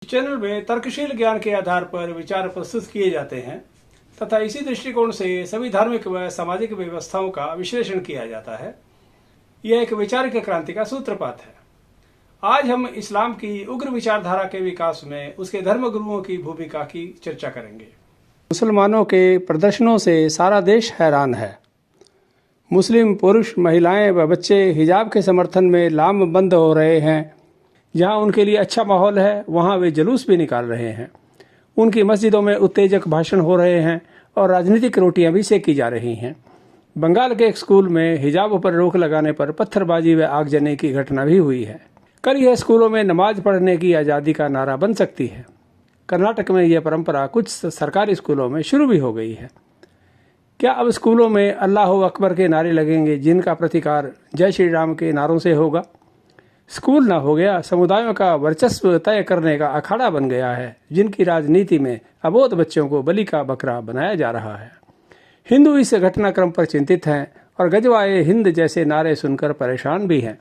Channel में तर्कशील ज्ञान के आधार पर विचार प्रस्तुत किए जाते हैं तथा इसी दृष्टिकोण से सभी धार्मिक व सामाजिक व्यवस्थाओं का विश्लेषण किया जाता है। यह एक वैचारिक क्रांति का सूत्रपात है। आज हम इस्लाम की उग्र विचारधारा के विकास में उसके धर्मगुरुओं की भूमिका की चर्चा करेंगे। मुसलमानों के प्रदर्शनों से सारा देश हैरान है। मुस्लिम पुरुष, महिलाएं व बच्चे हिजाब के समर्थन में लामबंद हो रहे हैं। जहां उनके लिए अच्छा माहौल है वहां वे जुलूस भी निकाल रहे हैं। उनकी मस्जिदों में उत्तेजक भाषण हो रहे हैं और राजनीतिक रोटियां भी सेकी जा रही हैं। बंगाल के एक स्कूल में हिजाब पर रोक लगाने पर पत्थरबाजी व आगजनी की घटना भी हुई है। कल यह स्कूलों में नमाज पढ़ने की आज़ादी का नारा बन सकती है। कर्नाटक में यह परंपरा कुछ सरकारी स्कूलों में शुरू भी हो गई है। क्या अब स्कूलों में अल्लाह अकबर के नारे लगेंगे जिनका प्रतिकार जय श्री राम के नारों से होगा? स्कूल ना हो गया, समुदायों का वर्चस्व तय करने का अखाड़ा बन गया है, जिनकी राजनीति में अबोध बच्चों को बलि का बकरा बनाया जा रहा है। हिंदू इस घटनाक्रम पर चिंतित हैं और गजवाए हिंद जैसे नारे सुनकर परेशान भी हैं।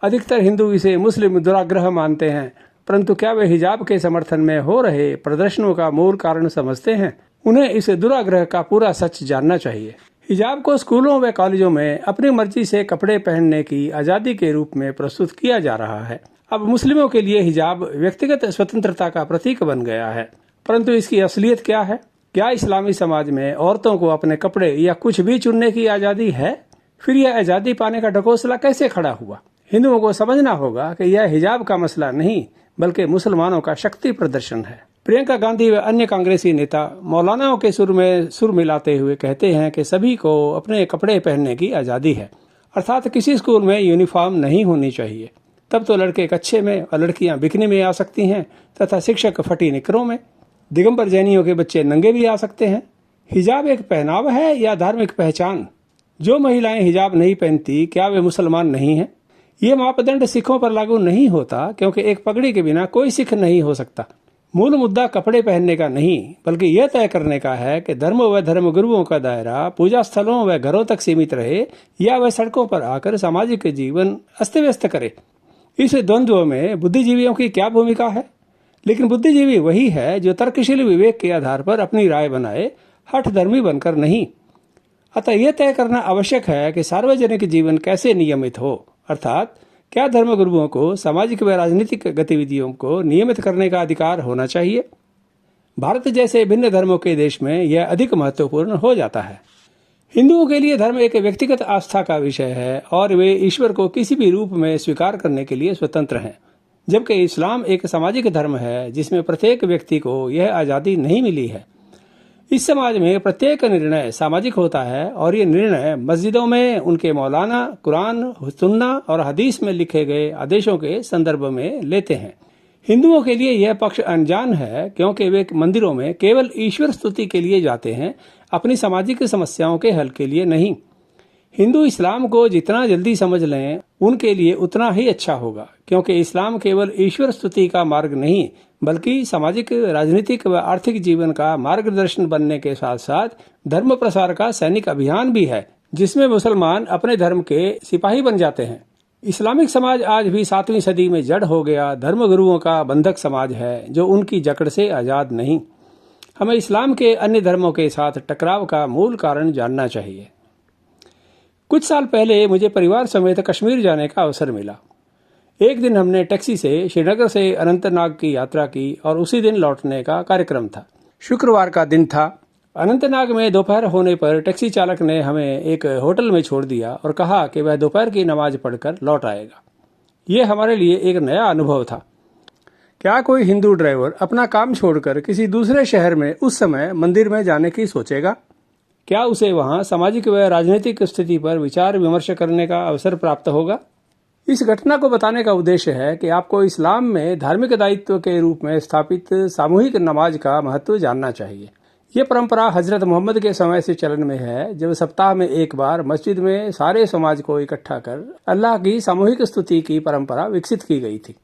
अधिकतर हिंदू इसे मुस्लिम दुराग्रह मानते हैं, परंतु क्या वे हिजाब के समर्थन में हो रहे प्रदर्शनों का मूल कारण समझते हैं? उन्हें इस दुराग्रह का पूरा सच जानना चाहिए। हिजाब को स्कूलों व कॉलेजों में अपनी मर्जी से कपड़े पहनने की आज़ादी के रूप में प्रस्तुत किया जा रहा है। अब मुस्लिमों के लिए हिजाब व्यक्तिगत स्वतंत्रता का प्रतीक बन गया है, परंतु इसकी असलियत क्या है? क्या इस्लामी समाज में औरतों को अपने कपड़े या कुछ भी चुनने की आज़ादी है? फिर यह आज़ादी पाने का ढकोसला कैसे खड़ा हुआ? हिंदुओं को समझना होगा कि यह हिजाब का मसला नहीं बल्कि मुसलमानों का शक्ति प्रदर्शन है। प्रियंका गांधी व अन्य कांग्रेसी नेता मौलानाओं के सुर में सुर मिलाते हुए कहते हैं कि सभी को अपने कपड़े पहनने की आज़ादी है, अर्थात किसी स्कूल में यूनिफॉर्म नहीं होनी चाहिए। तब तो लड़के कच्छे में और लड़कियां बिकनी में आ सकती हैं तथा शिक्षक फटी निकरों में। दिगंबर जैनियों के बच्चे नंगे भी आ सकते हैं। हिजाब एक पहनावा है या धार्मिक पहचान? जो महिलाएं हिजाब नहीं पहनती क्या वे मुसलमान नहीं हैं? ये मापदंड सिखों पर लागू नहीं होता, क्योंकि एक पगड़ी के बिना कोई सिख नहीं हो सकता। मूल मुद्दा कपड़े पहनने का नहीं बल्कि यह तय करने का है कि धर्म व धर्मगुरुओं का दायरा पूजा स्थलों व घरों तक सीमित रहे या वह सड़कों पर आकर सामाजिक जीवन अस्त व्यस्त करे। इस द्वंद्व में बुद्धिजीवियों की क्या भूमिका है? लेकिन बुद्धिजीवी वही है जो तर्कशील विवेक के आधार पर अपनी राय बनाए, हठ धर्मी बनकर नहीं। अतः यह तय करना आवश्यक है कि सार्वजनिक जीवन कैसे नियमित हो, अर्थात क्या धर्मगुरुओं को सामाजिक व राजनीतिक गतिविधियों को नियमित करने का अधिकार होना चाहिए? भारत जैसे भिन्न धर्मों के देश में यह अधिक महत्वपूर्ण हो जाता है। हिंदुओं के लिए धर्म एक व्यक्तिगत आस्था का विषय है और वे ईश्वर को किसी भी रूप में स्वीकार करने के लिए स्वतंत्र हैं, जबकि इस्लाम एक सामाजिक धर्म है जिसमें प्रत्येक व्यक्ति को यह आज़ादी नहीं मिली है। इस समाज में प्रत्येक निर्णय सामाजिक होता है और ये निर्णय मस्जिदों में उनके मौलाना कुरान, सुन्ना और हदीस में लिखे गए आदेशों के संदर्भ में लेते हैं। हिंदुओं के लिए यह पक्ष अनजान है, क्योंकि वे मंदिरों में केवल ईश्वर स्तुति के लिए जाते हैं, अपनी सामाजिक समस्याओं के हल के लिए नहीं। हिंदू इस्लाम को जितना जल्दी समझ लें उनके लिए उतना ही अच्छा होगा, क्योंकि इस्लाम केवल ईश्वर स्तुति का मार्ग नहीं बल्कि सामाजिक, राजनीतिक व आर्थिक जीवन का मार्गदर्शन बनने के साथ साथ धर्म प्रसार का सैनिक अभियान भी है, जिसमें मुसलमान अपने धर्म के सिपाही बन जाते हैं। इस्लामिक समाज आज भी 7वीं सदी में जड़ हो गया धर्मगुरुओं का बंधक समाज है, जो उनकी जकड़ से आज़ाद नहीं। हमें इस्लाम के अन्य धर्मों के साथ टकराव का मूल कारण जानना चाहिए। कुछ साल पहले मुझे परिवार समेत कश्मीर जाने का अवसर मिला। एक दिन हमने टैक्सी से श्रीनगर से अनंतनाग की यात्रा की और उसी दिन लौटने का कार्यक्रम था। शुक्रवार का दिन था। अनंतनाग में दोपहर होने पर टैक्सी चालक ने हमें एक होटल में छोड़ दिया और कहा कि वह दोपहर की नमाज पढ़कर लौट आएगा। ये हमारे लिए एक नया अनुभव था। क्या कोई हिंदू ड्राइवर अपना काम छोड़कर किसी दूसरे शहर में उस समय मंदिर में जाने की सोचेगा? क्या उसे वहां सामाजिक व राजनीतिक स्थिति पर विचार विमर्श करने का अवसर प्राप्त होगा? इस घटना को बताने का उद्देश्य है कि आपको इस्लाम में धार्मिक दायित्व के रूप में स्थापित सामूहिक नमाज का महत्व जानना चाहिए। ये परंपरा हजरत मोहम्मद के समय से चलन में है, जब सप्ताह में एक बार मस्जिद में सारे समाज को इकट्ठा कर अल्लाह की सामूहिक स्तुति की परंपरा विकसित की गई थी।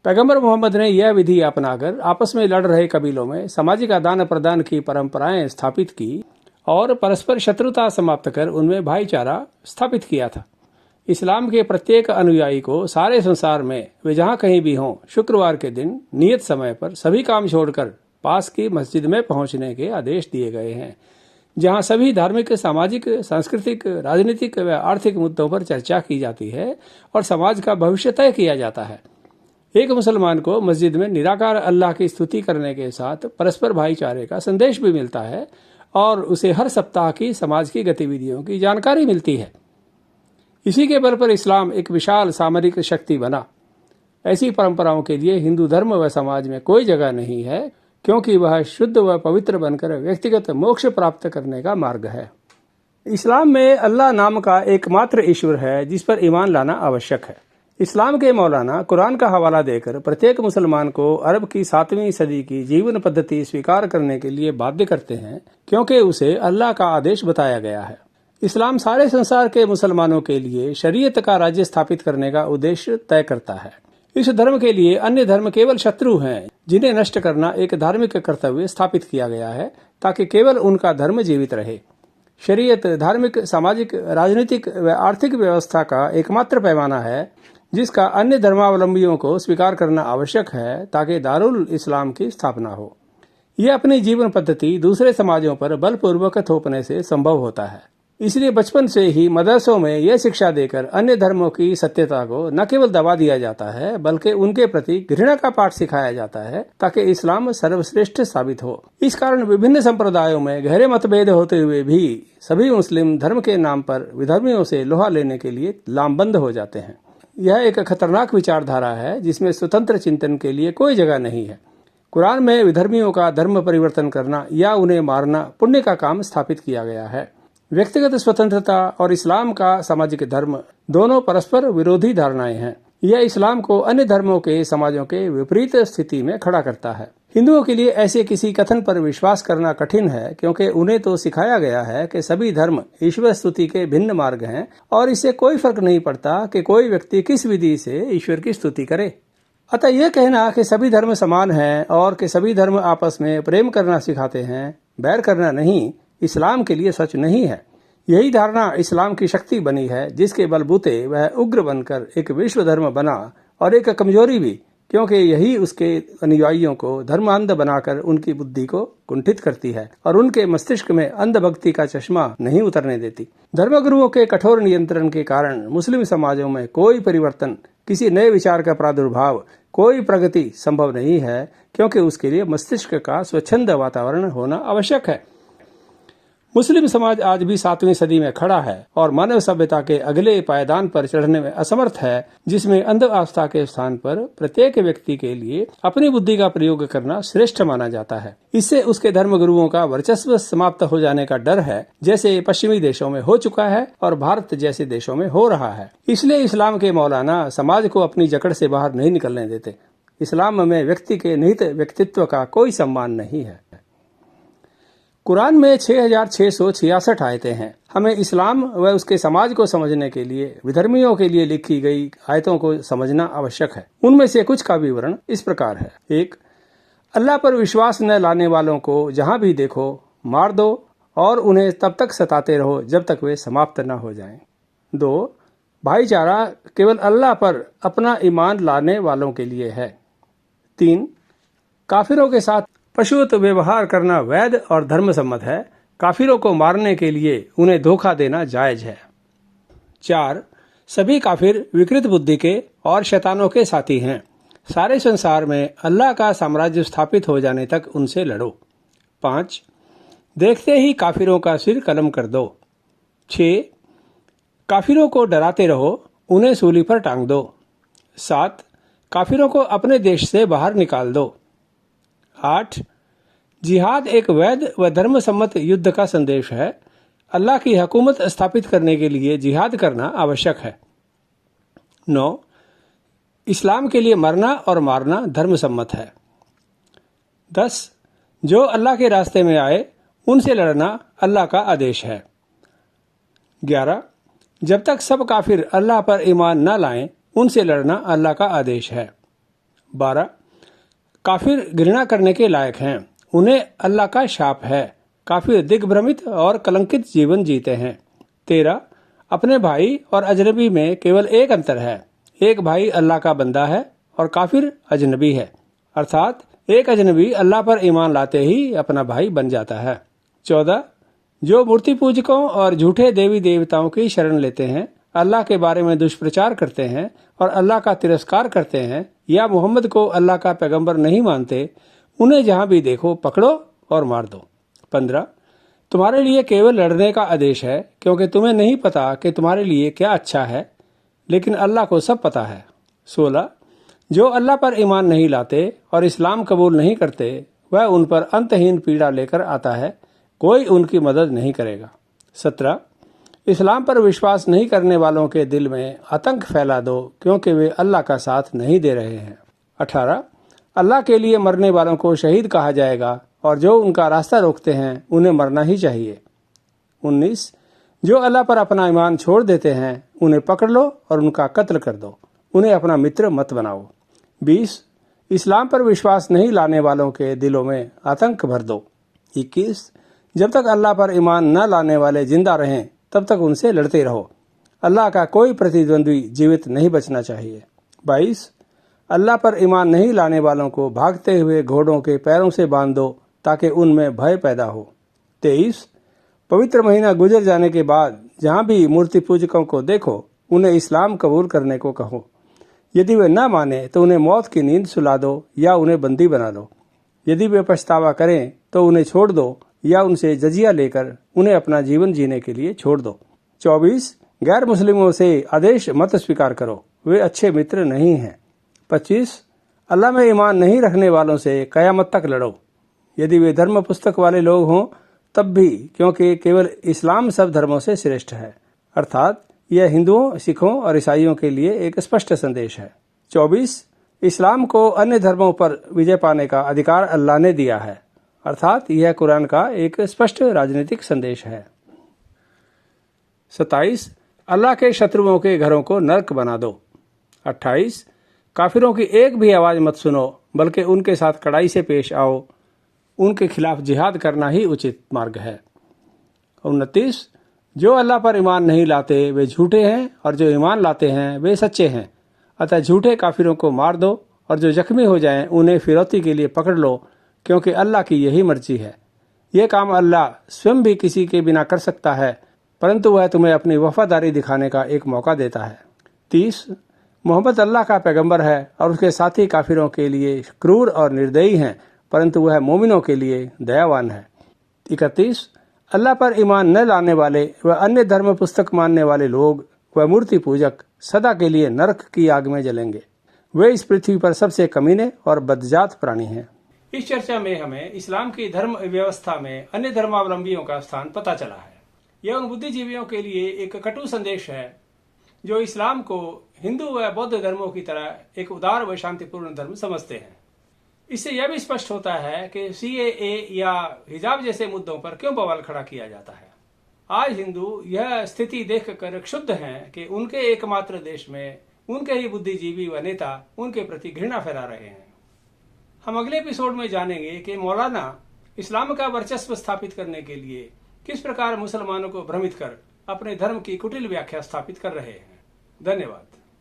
पैगंबर मोहम्मद ने यह विधि अपनाकर आपस में लड़ रहे कबीलों में सामाजिक आदान प्रदान की परंपराएं स्थापित की और परस्पर शत्रुता समाप्त कर उनमें भाईचारा स्थापित किया था। इस्लाम के प्रत्येक अनुयायी को सारे संसार में वे जहाँ कहीं भी हों शुक्रवार के दिन नियत समय पर सभी काम छोड़कर पास की मस्जिद में पहुंचने के आदेश दिए गए हैं, जहां सभी धार्मिक, सामाजिक, सांस्कृतिक, राजनीतिक व आर्थिक मुद्दों पर चर्चा की जाती है और समाज का भविष्य तय किया जाता है। एक मुसलमान को मस्जिद में निराकार अल्लाह की स्तुति करने के साथ परस्पर भाईचारे का संदेश भी मिलता है और उसे हर सप्ताह की समाज की गतिविधियों की जानकारी मिलती है। इसी के बल पर इस्लाम एक विशाल सामरिक शक्ति बना। ऐसी परंपराओं के लिए हिंदू धर्म व समाज में कोई जगह नहीं है, क्योंकि वह शुद्ध व पवित्र बनकर व्यक्तिगत मोक्ष प्राप्त करने का मार्ग है। इस्लाम में अल्लाह नाम का एकमात्र ईश्वर है जिस पर ईमान लाना आवश्यक है। इस्लाम के मौलाना कुरान का हवाला देकर प्रत्येक मुसलमान को अरब की 7वीं सदी की जीवन पद्धति स्वीकार करने के लिए बाध्य करते हैं, क्योंकि उसे अल्लाह का आदेश बताया गया है। इस्लाम सारे संसार के मुसलमानों के लिए शरीयत का राज्य स्थापित करने का उद्देश्य तय करता है। इस धर्म के लिए अन्य धर्म केवल शत्रु हैं, जिन्हें नष्ट करना एक धार्मिक कर्तव्य स्थापित किया गया है ताकि केवल उनका धर्म जीवित रहे। शरीयत धार्मिक, सामाजिक, राजनीतिक व आर्थिक व्यवस्था का एकमात्र पैमाना है जिसका अन्य धर्मावलंबियों को स्वीकार करना आवश्यक है ताकि दारुल इस्लाम की स्थापना हो। यह अपनी जीवन पद्धति दूसरे समाजों पर बलपूर्वक थोपने से संभव होता है। इसलिए बचपन से ही मदरसों में यह शिक्षा देकर अन्य धर्मों की सत्यता को न केवल दबा दिया जाता है बल्कि उनके प्रति घृणा का पाठ सिखाया जाता है ताकि इस्लाम सर्वश्रेष्ठ साबित हो। इस कारण विभिन्न संप्रदायों में गहरे मतभेद होते हुए भी सभी मुस्लिम धर्म के नाम पर विधर्मियों से लोहा लेने के लिए लामबंद हो जाते हैं। यह एक खतरनाक विचारधारा है जिसमें स्वतंत्र चिंतन के लिए कोई जगह नहीं है। कुरान में विधर्मियों का धर्म परिवर्तन करना या उन्हें मारना पुण्य का काम स्थापित किया गया है। व्यक्तिगत स्वतंत्रता और इस्लाम का सामाजिक धर्म दोनों परस्पर विरोधी धारणाएं हैं। यह इस्लाम को अन्य धर्मों के समाजों के विपरीत स्थिति में खड़ा करता है। हिंदुओं के लिए ऐसे किसी कथन पर विश्वास करना कठिन है, क्योंकि उन्हें तो सिखाया गया है कि सभी धर्म ईश्वर स्तुति के भिन्न मार्ग हैं और इससे कोई फर्क नहीं पड़ता कि कोई व्यक्ति किस विधि से ईश्वर की स्तुति करे। अतः यह कहना कि सभी धर्म समान हैं और कि सभी धर्म आपस में प्रेम करना सिखाते हैं, बैर करना नहीं, इस्लाम के लिए सच नहीं है। यही धारणा इस्लाम की शक्ति बनी है जिसके बलबूते वह उग्र बनकर एक विश्व धर्म बना और एक कमजोरी भी, क्योंकि यही उसके अनुयायियों को धर्मांध बनाकर उनकी बुद्धि को कुंठित करती है और उनके मस्तिष्क में अंधभक्ति का चश्मा नहीं उतरने देती। धर्मगुरुओं के कठोर नियंत्रण के कारण मुस्लिम समाजों में कोई परिवर्तन, किसी नए विचार का प्रादुर्भाव, कोई प्रगति संभव नहीं है, क्योंकि उसके लिए मस्तिष्क का स्वच्छंद वातावरण होना आवश्यक है। मुस्लिम समाज आज भी 7वीं सदी में खड़ा है और मानव सभ्यता के अगले पायदान पर चढ़ने में असमर्थ है, जिसमें अंध आस्था के स्थान पर प्रत्येक व्यक्ति के लिए अपनी बुद्धि का प्रयोग करना श्रेष्ठ माना जाता है। इससे उसके धर्मगुरुओं का वर्चस्व समाप्त हो जाने का डर है, जैसे पश्चिमी देशों में हो चुका है और भारत जैसे देशों में हो रहा है। इसलिए इस्लाम के मौलाना समाज को अपनी जकड़ से बाहर नहीं निकलने देते। इस्लाम में व्यक्ति के निहित व्यक्तित्व का कोई सम्मान नहीं है। कुरान में 6666 आयतें हैं। हमें इस्लाम व उसके समाज को समझने के लिए विधर्मियों के लिए लिखी गई आयतों को समझना आवश्यक है। उनमें से कुछ का विवरण इस प्रकार है। 1. अल्लाह पर विश्वास न लाने वालों को जहां भी देखो मार दो और उन्हें तब तक सताते रहो जब तक वे समाप्त न हो जाएं। 2. भाईचारा केवल अल्लाह पर अपना ईमान लाने वालों के लिए है। 3. काफिरों के साथ पशुवत व्यवहार करना वैध और धर्मसम्मत है। काफिरों को मारने के लिए उन्हें धोखा देना जायज है। 4. सभी काफिर विकृत बुद्धि के और शैतानों के साथी हैं। सारे संसार में अल्लाह का साम्राज्य स्थापित हो जाने तक उनसे लड़ो। 5. देखते ही काफिरों का सिर कलम कर दो। 6. काफिरों को डराते रहो, उन्हें सूली पर टांग दो। 7. काफिरों को अपने देश से बाहर निकाल दो। 8. जिहाद एक वैध व धर्मसम्मत युद्ध का संदेश है। अल्लाह की हुकूमत स्थापित करने के लिए जिहाद करना आवश्यक है। 9. इस्लाम के लिए मरना और मारना धर्मसम्मत है। 10. जो अल्लाह के रास्ते में आए उनसे लड़ना अल्लाह का आदेश है। 11. जब तक सब काफिर अल्लाह पर ईमान न लाएं उनसे लड़ना अल्लाह का आदेश है। 12. काफिर घृणा करने के लायक हैं, उन्हें अल्लाह का शाप है। काफिर दिग्भ्रमित और कलंकित जीवन जीते हैं। 13. अपने भाई और अजनबी में केवल एक अंतर है। एक भाई अल्लाह का बंदा है और काफिर अजनबी है, अर्थात एक अजनबी अल्लाह पर ईमान लाते ही अपना भाई बन जाता है। 14. जो मूर्ति पूजकों और झूठे देवी देवताओं की शरण लेते हैं, अल्लाह के बारे में दुष्प्रचार करते हैं और अल्लाह का तिरस्कार करते हैं या मोहम्मद को अल्लाह का पैगंबर नहीं मानते, उन्हें जहां भी देखो पकड़ो और मार दो। 15. तुम्हारे लिए केवल लड़ने का आदेश है, क्योंकि तुम्हें नहीं पता कि तुम्हारे लिए क्या अच्छा है, लेकिन अल्लाह को सब पता है। 16. जो अल्लाह पर ईमान नहीं लाते और इस्लाम कबूल नहीं करते, वह उन पर अंतहीन पीड़ा लेकर आता है, कोई उनकी मदद नहीं करेगा। 17. इस्लाम पर विश्वास नहीं करने वालों के दिल में आतंक फैला दो, क्योंकि वे अल्लाह का साथ नहीं दे रहे हैं। 18. अल्लाह के लिए मरने वालों को शहीद कहा जाएगा और जो उनका रास्ता रोकते हैं उन्हें मरना ही चाहिए। 19. जो अल्लाह पर अपना ईमान छोड़ देते हैं, उन्हें पकड़ लो और उनका कत्ल कर दो, उन्हें अपना मित्र मत बनाओ। 20. इस्लाम पर विश्वास नहीं लाने वालों के दिलों में आतंक भर दो। 21. जब तक अल्लाह पर ईमान न लाने वाले जिंदा रहें, तब तक उनसे लड़ते रहो। अल्लाह का कोई प्रतिद्वंद्वी जीवित नहीं बचना चाहिए। 22. अल्लाह पर ईमान नहीं लाने वालों को भागते हुए घोड़ों के पैरों से बांध दो, ताकि उनमें भय पैदा हो। 23. पवित्र महीना गुजर जाने के बाद जहाँ भी मूर्ति पूजकों को देखो, उन्हें इस्लाम कबूल करने को कहो। यदि वे न माने तो उन्हें मौत की नींद सुला दो या उन्हें बंदी बना लो। यदि वे पछतावा करें तो उन्हें छोड़ दो या उनसे जजिया लेकर उन्हें अपना जीवन जीने के लिए छोड़ दो। 24. गैर मुस्लिमों से आदेश मत स्वीकार करो, वे अच्छे मित्र नहीं हैं। 25. अल्लाह में ईमान नहीं रखने वालों से कयामत तक लड़ो, यदि वे धर्म पुस्तक वाले लोग हों तब भी, क्योंकि केवल इस्लाम सब धर्मों से श्रेष्ठ है, अर्थात यह हिंदुओं, सिखों और ईसाइयों के लिए एक स्पष्ट संदेश है। 24. इस्लाम को अन्य धर्मों पर विजय पाने का अधिकार अल्लाह ने दिया है, अर्थात यह कुरान का एक स्पष्ट राजनीतिक संदेश है। 27. अल्लाह के शत्रुओं के घरों को नर्क बना दो। 28. काफिरों की एक भी आवाज मत सुनो, बल्कि उनके साथ कड़ाई से पेश आओ, उनके खिलाफ जिहाद करना ही उचित मार्ग है। 29. जो अल्लाह पर ईमान नहीं लाते वे झूठे हैं और जो ईमान लाते हैं वे सच्चे हैं, अतः झूठे काफिरों को मार दो और जो जख्मी हो जाएं उन्हें फिरौती के लिए पकड़ लो, क्योंकि अल्लाह की यही मर्जी है। यह काम अल्लाह स्वयं भी किसी के बिना कर सकता है, परंतु वह तुम्हें अपनी वफादारी दिखाने का एक मौका देता है। 30. मोहम्मद अल्लाह का पैगंबर है और उसके साथी काफिरों के लिए क्रूर और निर्दयी हैं, परंतु वह मोमिनों के लिए दयावान है। 31. अल्लाह पर ईमान न लाने वाले व अन्य धर्म पुस्तक मानने वाले लोग व मूर्ति पूजक सदा के लिए नरक की आग में जलेंगे। वे इस पृथ्वी पर सबसे कमीने और बदजात प्राणी हैं। इस चर्चा में हमें इस्लाम की धर्म व्यवस्था में अन्य धर्मावलंबियों का स्थान पता चला है। यह उन बुद्धिजीवियों के लिए एक कटु संदेश है जो इस्लाम को हिंदू व बौद्ध धर्मों की तरह एक उदार व शांतिपूर्ण धर्म समझते हैं। इससे यह भी स्पष्ट होता है कि CAA या हिजाब जैसे मुद्दों पर क्यों बवाल खड़ा किया जाता है। आज हिंदू यह स्थिति देखकर क्षुब्ध हैं कि उनके एकमात्र देश में उनके ही बुद्धिजीवी व नेता उनके प्रति घृणा फैला रहे हैं। हम अगले एपिसोड में जानेंगे कि मौलाना इस्लाम का वर्चस्व स्थापित करने के लिए किस प्रकार मुसलमानों को भ्रमित कर अपने धर्म की कुटिल व्याख्या स्थापित कर रहे हैं। धन्यवाद।